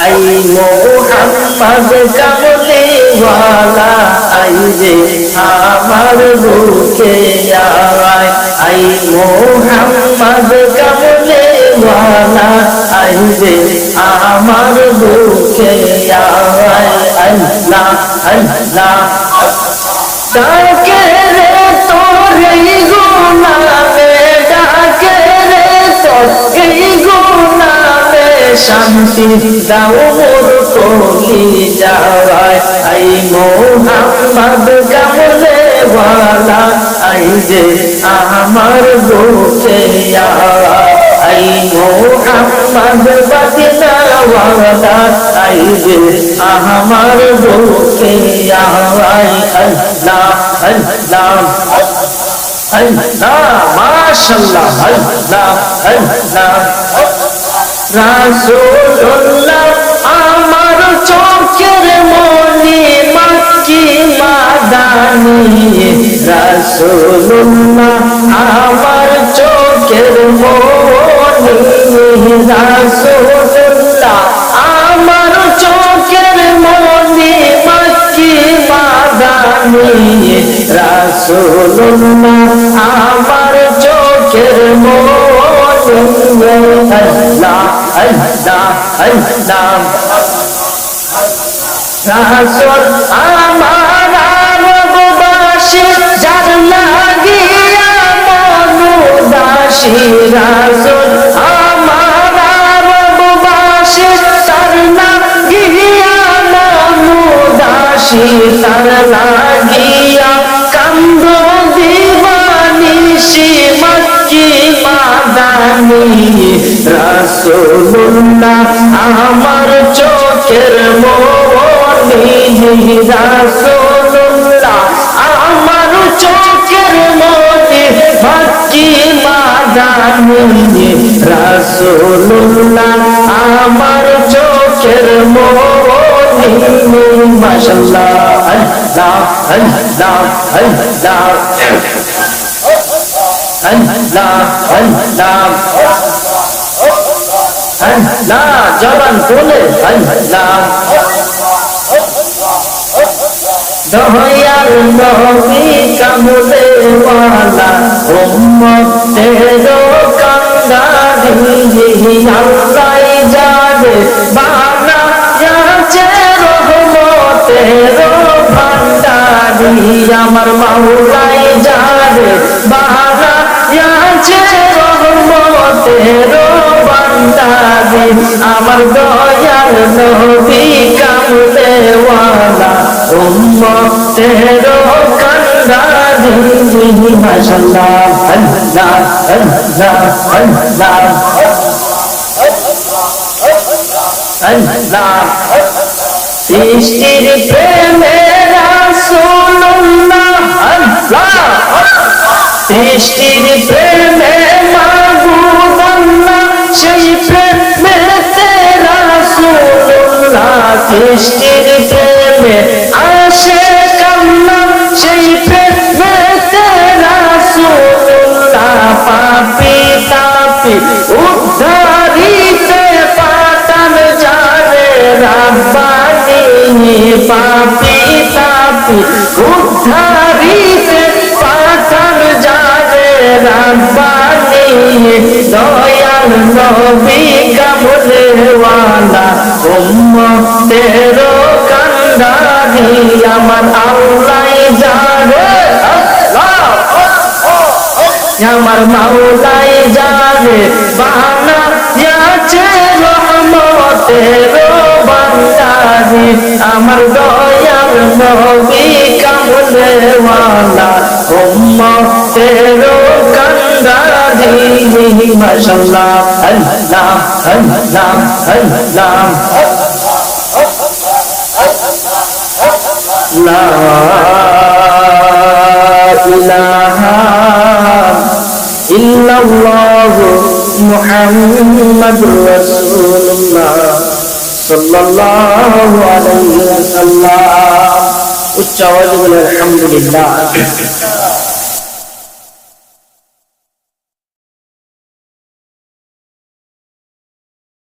I Mohammad কামলি ওয়ালা I রে আমার বুকে আয় আই মোহাম্মদ কামলি ওয়ালা আই রে আমার বুকে আয় আল্লাহ আল্লাহ ডাকে রে তোর এই গুনাহে ডাকে রে তোর এই গুনাহে শান্তি দাও মোর কলি যাওয়ায় আই মোহাম্মদ কামলে ওয়ালা আই রে আমার বুকে আয় আই মোহাম্মদ মদিনা ওয়ালা আই রে আমার বুকে আয় আল্লাহ আল্লাহ আল্লাহ মাশাআল্লাহ আল্লাহ আল্লাহ রাসূলুল্লাহ আমার চোখের মনি মক্কি মাদানি রাসূলুল্লাহ আমার চোখের মনি রাসূলুল্লাহ আমার চোখের মনি মক্কি মাদানি রাসূলুল্লাহ আমার চোখের মনি আল্লাহ আল্লাহ আল্লাহ রাসূল আমার আরববাসী যার লাগিয়া মনুদাসী রাসূল আমার আরববাসী তার লাগিয়া মনুদাসী তার লাগিয়া কান্দ দিবানিশি মক্কি মাদানি রাসূলুল্লাহ আমার চোখের মনি রাসূলুল্লাহ আমার চোখের মনি মক্কি মাদানি রাসূলুল্লাহ আমার চোখের মনি মাশাআল্লাহ আল্লাহ আল্লাহ আল্লাহ আল্লাহ আল্লাহ আল্লাহ জবান খুলে আল্লাহ দয়াল নবী কামলে ওয়ালা উম্মতের কান্দারি আল্লাহ জানে বানা যাচ্ছে রহমতের ভান্ডারি আমার মাওলাই জানে বানা যাচ্ছে রহমতের ভান্ডারি আমার দয়াল নবী কামলে ওয়ালা উম্মতের কান্দারি মাশাআল্লাহ আল্লাহ আল্লাহ আল্লাহ আল্লাহ সৃষ্টির প্রেমে রাসূলুল্লাহ আল্লাহ সৃষ্টির প্রেমে মাহবুবুল্লাহ সেই প্রেমেতে রাসূলুল্লাহ সৃষ্টির প্রেমে আশিক আল্লাহ সেই প্রেমেতে রাসূলুল্লাহ পাপী তাপী উদ্ধারিতে পাঠান যারে রাব্বানি পাপী তাপী উদ্ধারিতে পাঠান যারে রাব্বানি দয়াল নবী কামলে ওয়ালা উম্মতের কান্দারি আমার আল্লাহ জানে আল্লাহ আমার মাওলাই জানে বানা যাচ্ছে রহমতের ভান্ডারি আমার দয়াল নবী কামলে ওয়ালা উম্মতের কান্দারি মাশাআল্লাহ আল্লাহ আল্লাহ আল্লাহ লা ইলাহা ইল্লাল্লাহ মুহাম্মাদুর রাসূলুল্লাহ সাল্লাল্লাহু আলাইহি ওয়াসাল্লাম উচ্চ আওয়াজে বলে আলহামদুলিল্লাহ।